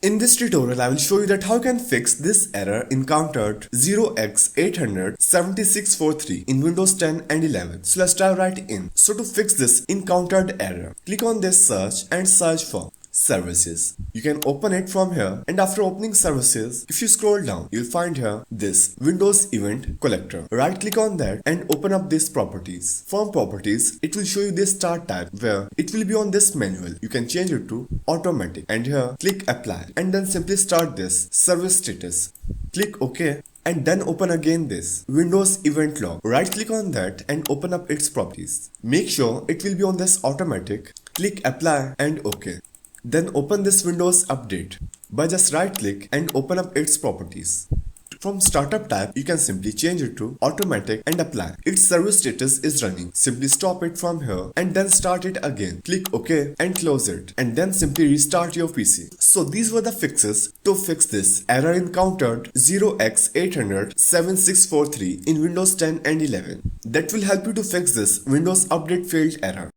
In this tutorial, I will show you that how you can fix this error encountered 0x80070643 in Windows 10 and 11. So let's dive right in. So to fix this encountered error, click on this search and search for services. You can open it from here, and after opening services, if you scroll down, you'll find here this Windows Event Collector. Right click on that and open up this properties. From properties, it will show you this start type where it will be on this manual. You can change it to automatic, and here click apply and then simply start this service status. Click OK. And then open again this Windows Event Log. Right click on that and open up its properties. Make sure it will be on this automatic. Click apply and OK. Then open this Windows Update by just right click and open up its properties. From startup type, you can simply change it to automatic and apply. Its service status is running. Simply stop it from here and then start it again. Click OK and close it, and then simply restart your PC. So these were the fixes to fix this error encountered 0x80070643 in Windows 10 and 11. That will help you to fix this Windows Update failed error.